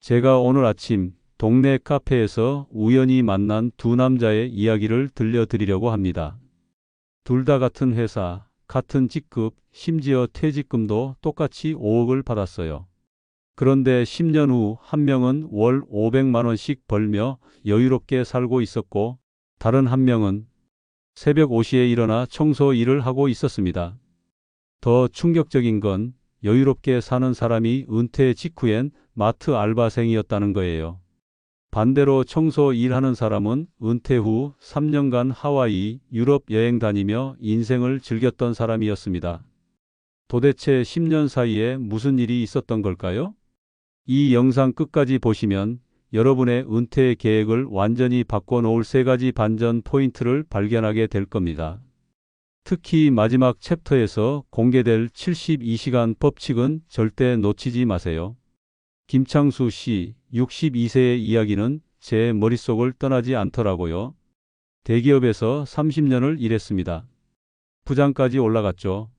제가 오늘 아침 동네 카페에서 우연히 만난 두 남자의 이야기를 들려드리려고 합니다. 둘 다 같은 회사, 같은 직급, 심지어 퇴직금도 똑같이 5억을 받았어요. 그런데 10년 후 한 명은 월 500만 원씩 벌며 여유롭게 살고 있었고, 다른 한 명은 새벽 5시에 일어나 청소 일을 하고 있었습니다. 더 충격적인 건 여유롭게 사는 사람이 은퇴 직후엔 마트 알바생이었다는 거예요. 반대로 청소 일하는 사람은 은퇴 후 3년간 하와이, 유럽 여행 다니며 인생을 즐겼던 사람이었습니다. 도대체 10년 사이에 무슨 일이 있었던 걸까요? 이 영상 끝까지 보시면 여러분의 은퇴 계획을 완전히 바꿔놓을 세 가지 반전 포인트를 발견하게 될 겁니다. 특히 마지막 챕터에서 공개될 72시간 법칙은 절대 놓치지 마세요. 김창수 씨 62세의 이야기는 제 머릿속을 떠나지 않더라고요. 대기업에서 30년을 일했습니다. 부장까지 올라갔죠.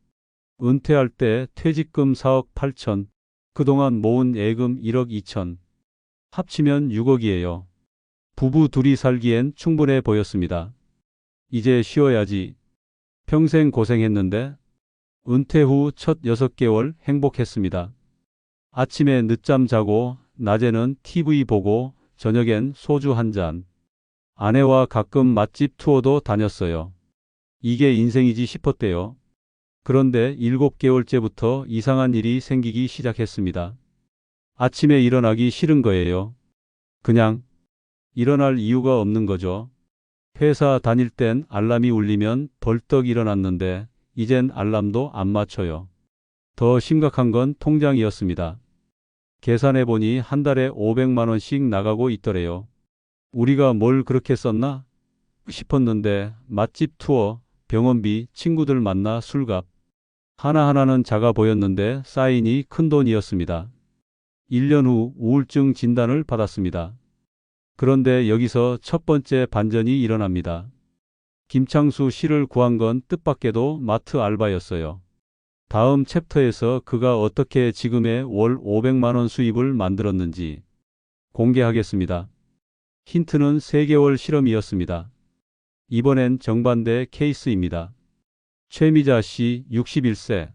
은퇴할 때 퇴직금 4억 8천, 그동안 모은 예금 1억 2천, 합치면 6억이에요. 부부 둘이 살기엔 충분해 보였습니다. 이제 쉬어야지. 평생 고생했는데. 은퇴 후 첫 6개월 행복했습니다. 아침에 늦잠 자고 낮에는 TV 보고 저녁엔 소주 한 잔. 아내와 가끔 맛집 투어도 다녔어요. 이게 인생이지 싶었대요. 그런데 7개월째부터 이상한 일이 생기기 시작했습니다. 아침에 일어나기 싫은 거예요. 그냥 일어날 이유가 없는 거죠. 회사 다닐 땐 알람이 울리면 벌떡 일어났는데 이젠 알람도 안 맞춰요. 더 심각한 건 통장이었습니다. 계산해보니 한 달에 500만 원씩 나가고 있더래요. 우리가 뭘 그렇게 썼나 싶었는데 맛집 투어, 병원비, 친구들 만나 술값. 하나하나는 작아 보였는데 쌓이니 큰 돈이었습니다. 1년 후 우울증 진단을 받았습니다. 그런데 여기서 첫 번째 반전이 일어납니다. 김창수 씨를 구한 건 뜻밖에도 마트 알바였어요. 다음 챕터에서 그가 어떻게 지금의 월 500만 원 수입을 만들었는지 공개하겠습니다. 힌트는 3개월 실험이었습니다. 이번엔 정반대 케이스입니다. 최미자 씨 61세.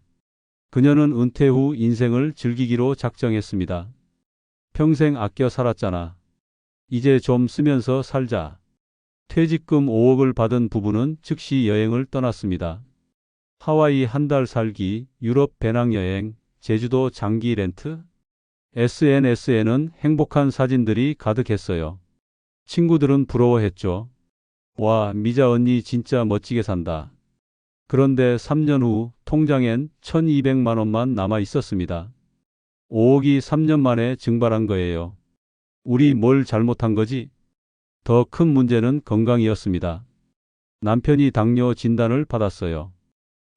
그녀는 은퇴 후 인생을 즐기기로 작정했습니다. 평생 아껴 살았잖아. 이제 좀 쓰면서 살자. 퇴직금 5억을 받은 부부는 즉시 여행을 떠났습니다. 하와이 한 달 살기, 유럽 배낭여행, 제주도 장기 렌트. SNS에는 행복한 사진들이 가득했어요. 친구들은 부러워했죠. 와, 미자 언니 진짜 멋지게 산다. 그런데 3년 후 통장엔 1200만 원만 남아 있었습니다. 5억이 3년 만에 증발한 거예요. 우리 뭘 잘못한 거지? 더 큰 문제는 건강이었습니다. 남편이 당뇨 진단을 받았어요.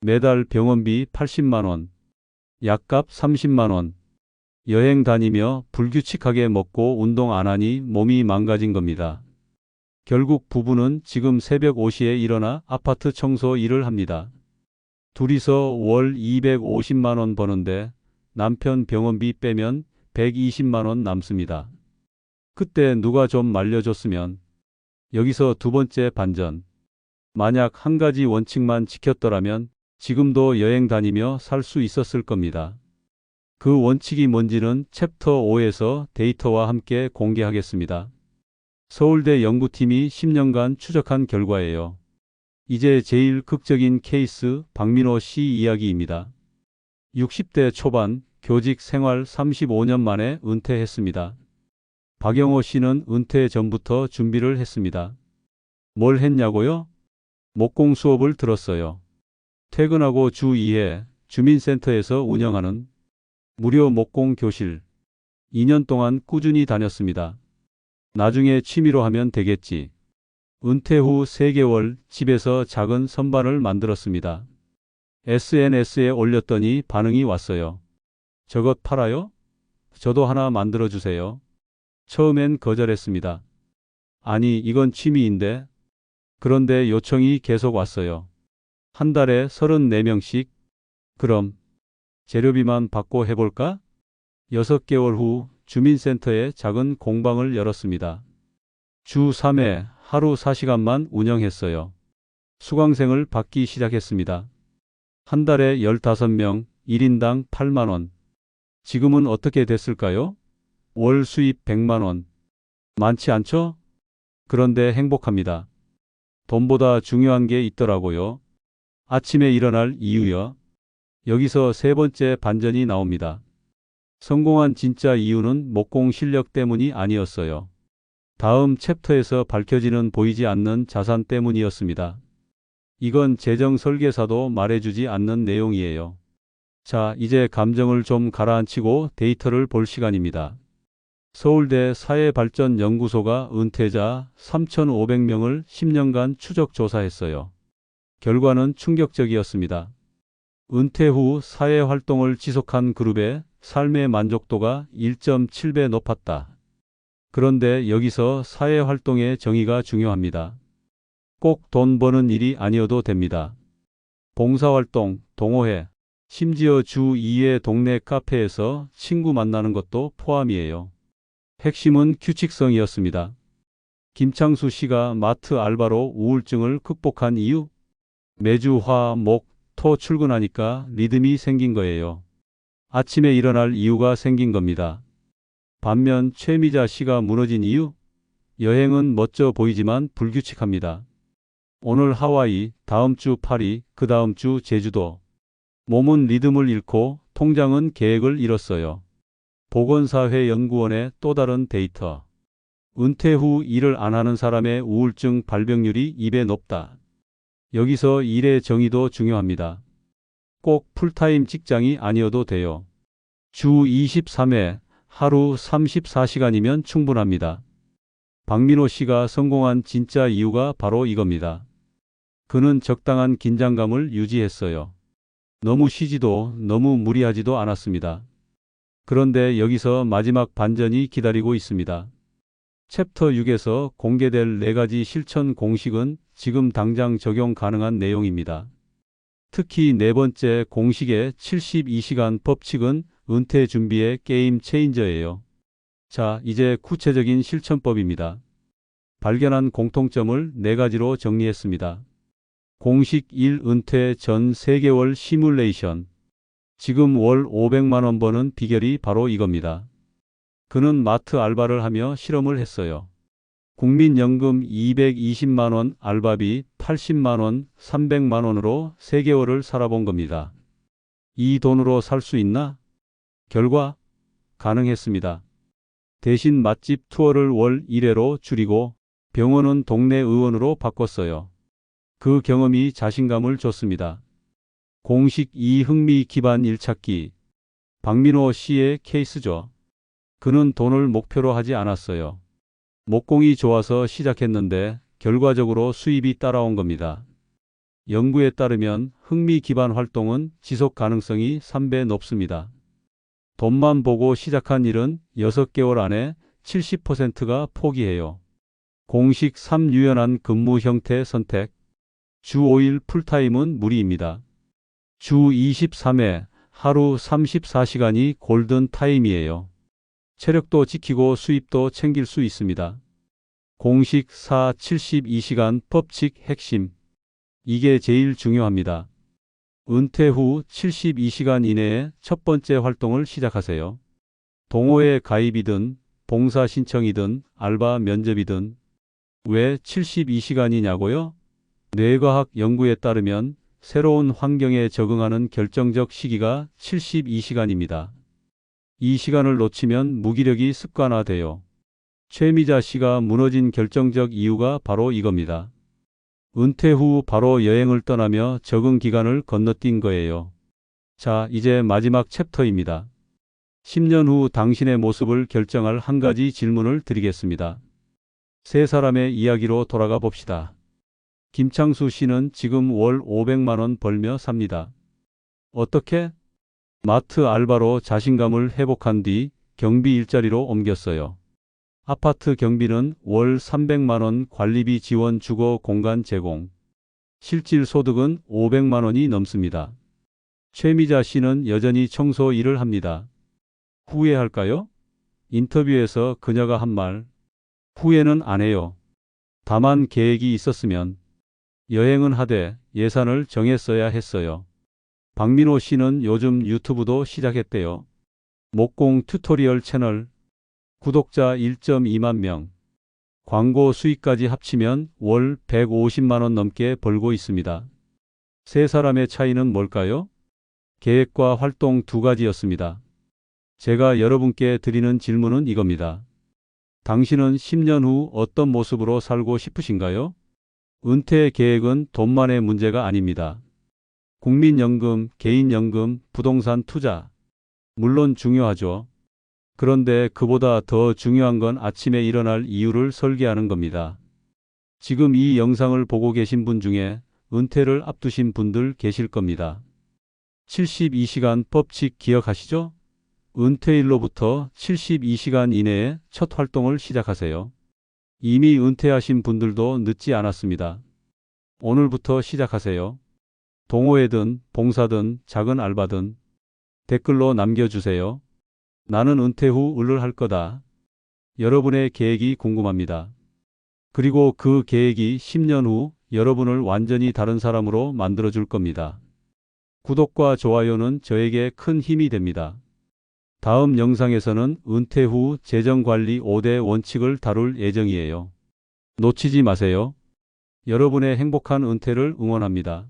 매달 병원비 80만 원, 약값 30만 원. 여행 다니며 불규칙하게 먹고 운동 안 하니 몸이 망가진 겁니다. 결국 부부는 지금 새벽 5시에 일어나 아파트 청소 일을 합니다. 둘이서 월 250만 원 버는데 남편 병원비 빼면 120만 원 남습니다. 그때 누가 좀 말려줬으면. 여기서 두 번째 반전. 만약 한 가지 원칙만 지켰더라면 지금도 여행 다니며 살 수 있었을 겁니다. 그 원칙이 뭔지는 챕터 5에서 데이터와 함께 공개하겠습니다. 서울대 연구팀이 10년간 추적한 결과예요. 이제 제일 극적인 케이스 박민호 씨 이야기입니다. 60대 초반 교직 생활 35년 만에 은퇴했습니다. 박영호 씨는 은퇴 전부터 준비를 했습니다. 뭘 했냐고요? 목공 수업을 들었어요. 퇴근하고 주 2회 주민센터에서 운영하는 무료 목공 교실. 2년 동안 꾸준히 다녔습니다. 나중에 취미로 하면 되겠지. 은퇴 후 3개월 집에서 작은 선반을 만들었습니다. SNS에 올렸더니 반응이 왔어요. 저것 팔아요? 저도 하나 만들어주세요. 처음엔 거절했습니다. 아니, 이건 취미인데. 그런데 요청이 계속 왔어요. 한 달에 34명씩. 그럼 재료비만 받고 해볼까? 6개월 후 주민센터에 작은 공방을 열었습니다. 주 3회 하루 4시간만 운영했어요. 수강생을 받기 시작했습니다. 한 달에 15명, 1인당 8만 원. 지금은 어떻게 됐을까요? 월 수입 100만 원. 많지 않죠? 그런데 행복합니다. 돈보다 중요한 게 있더라고요. 아침에 일어날 이유요. 여기서 세 번째 반전이 나옵니다. 성공한 진짜 이유는 목공 실력 때문이 아니었어요. 다음 챕터에서 밝혀지는 보이지 않는 자산 때문이었습니다. 이건 재정 설계사도 말해주지 않는 내용이에요. 자, 이제 감정을 좀 가라앉히고 데이터를 볼 시간입니다. 서울대 사회발전연구소가 은퇴자 3,500명을 10년간 추적 조사했어요. 결과는 충격적이었습니다. 은퇴 후 사회활동을 지속한 그룹의 삶의 만족도가 1.7배 높았다. 그런데 여기서 사회활동의 정의가 중요합니다. 꼭 돈 버는 일이 아니어도 됩니다. 봉사활동, 동호회, 심지어 주 2회 동네 카페에서 친구 만나는 것도 포함이에요. 핵심은 규칙성이었습니다. 김창수 씨가 마트 알바로 우울증을 극복한 이유? 매주 화, 목, 토 출근하니까 리듬이 생긴 거예요. 아침에 일어날 이유가 생긴 겁니다. 반면 최미자 씨가 무너진 이유? 여행은 멋져 보이지만 불규칙합니다. 오늘 하와이, 다음 주 파리, 그 다음 주 제주도. 몸은 리듬을 잃고 통장은 계획을 잃었어요. 보건사회연구원의 또 다른 데이터. 은퇴 후 일을 안 하는 사람의 우울증 발병률이 2배 높다. 여기서 일의 정의도 중요합니다. 꼭 풀타임 직장이 아니어도 돼요. 주 23회, 하루 34시간이면 충분합니다. 박민호 씨가 성공한 진짜 이유가 바로 이겁니다. 그는 적당한 긴장감을 유지했어요. 너무 쉬지도 너무 무리하지도 않았습니다. 그런데 여기서 마지막 반전이 기다리고 있습니다. 챕터 6에서 공개될 4가지 실천 공식은 지금 당장 적용 가능한 내용입니다. 특히 네 번째 공식의 72시간 법칙은 은퇴 준비의 게임 체인저예요. 자, 이제 구체적인 실천법입니다. 발견한 공통점을 4가지로 정리했습니다. 공식 1. 은퇴 전 3개월 시뮬레이션. 지금 월 500만 원 버는 비결이 바로 이겁니다. 그는 마트 알바를 하며 실험을 했어요. 국민연금 220만 원, 알바비 80만 원, 300만 원으로 3개월을 살아본 겁니다. 이 돈으로 살 수 있나? 결과 가능했습니다. 대신 맛집 투어를 월 1회로 줄이고 병원은 동네 의원으로 바꿨어요. 그 경험이 자신감을 줬습니다. 공식 2. 흥미 기반 일 찾기. 박민호 씨의 케이스죠. 그는 돈을 목표로 하지 않았어요. 목공이 좋아서 시작했는데 결과적으로 수입이 따라온 겁니다. 연구에 따르면 흥미 기반 활동은 지속 가능성이 3배 높습니다. 돈만 보고 시작한 일은 6개월 안에 70%가 포기해요. 공식 3. 유연한 근무 형태 선택. 주 5일 풀타임은 무리입니다. 주 23회 하루 34시간이 골든 타임이에요. 체력도 지키고 수입도 챙길 수 있습니다. 공식 4. 72시간 법칙 핵심. 이게 제일 중요합니다. 은퇴 후 72시간 이내에 첫 번째 활동을 시작하세요. 동호회 가입이든 봉사 신청이든 알바 면접이든. 왜 72시간이냐고요? 뇌과학 연구에 따르면 새로운 환경에 적응하는 결정적 시기가 72시간입니다. 이 시간을 놓치면 무기력이 습관화돼요. 최미자 씨가 무너진 결정적 이유가 바로 이겁니다. 은퇴 후 바로 여행을 떠나며 적응 기간을 건너뛴 거예요. 자, 이제 마지막 챕터입니다. 10년 후 당신의 모습을 결정할 한 가지 질문을 드리겠습니다. 세 사람의 이야기로 돌아가 봅시다. 김창수 씨는 지금 월 500만 원 벌며 삽니다. 어떻게? 마트 알바로 자신감을 회복한 뒤 경비 일자리로 옮겼어요. 아파트 경비는 월 300만 원 관리비 지원 주거 공간 제공. 실질 소득은 500만 원이 넘습니다. 최미자 씨는 여전히 청소 일을 합니다. 후회할까요? 인터뷰에서 그녀가 한 말, 후회는 안 해요. 다만 계획이 있었으면 여행은 하되 예산을 정했어야 했어요. 박민호 씨는 요즘 유튜브도 시작했대요. 목공 튜토리얼 채널, 구독자 1.2만 명, 광고 수익까지 합치면 월 150만 원 넘게 벌고 있습니다. 세 사람의 차이는 뭘까요? 계획과 활동 두 가지였습니다. 제가 여러분께 드리는 질문은 이겁니다. 당신은 10년 후 어떤 모습으로 살고 싶으신가요? 은퇴 계획은 돈만의 문제가 아닙니다. 국민연금, 개인연금, 부동산 투자. 물론 중요하죠. 그런데 그보다 더 중요한 건 아침에 일어날 이유를 설계하는 겁니다. 지금 이 영상을 보고 계신 분 중에 은퇴를 앞두신 분들 계실 겁니다. 72시간 법칙 기억하시죠? 은퇴일로부터 72시간 이내에 첫 활동을 시작하세요. 이미 은퇴하신 분들도 늦지 않았습니다. 오늘부터 시작하세요. 동호회든 봉사든 작은 알바든 댓글로 남겨주세요. 나는 은퇴 후 을을 할 거다. 여러분의 계획이 궁금합니다. 그리고 그 계획이 10년 후 여러분을 완전히 다른 사람으로 만들어줄 겁니다. 구독과 좋아요는 저에게 큰 힘이 됩니다. 다음 영상에서는 은퇴 후 재정관리 5대 원칙을 다룰 예정이에요. 놓치지 마세요. 여러분의 행복한 은퇴를 응원합니다.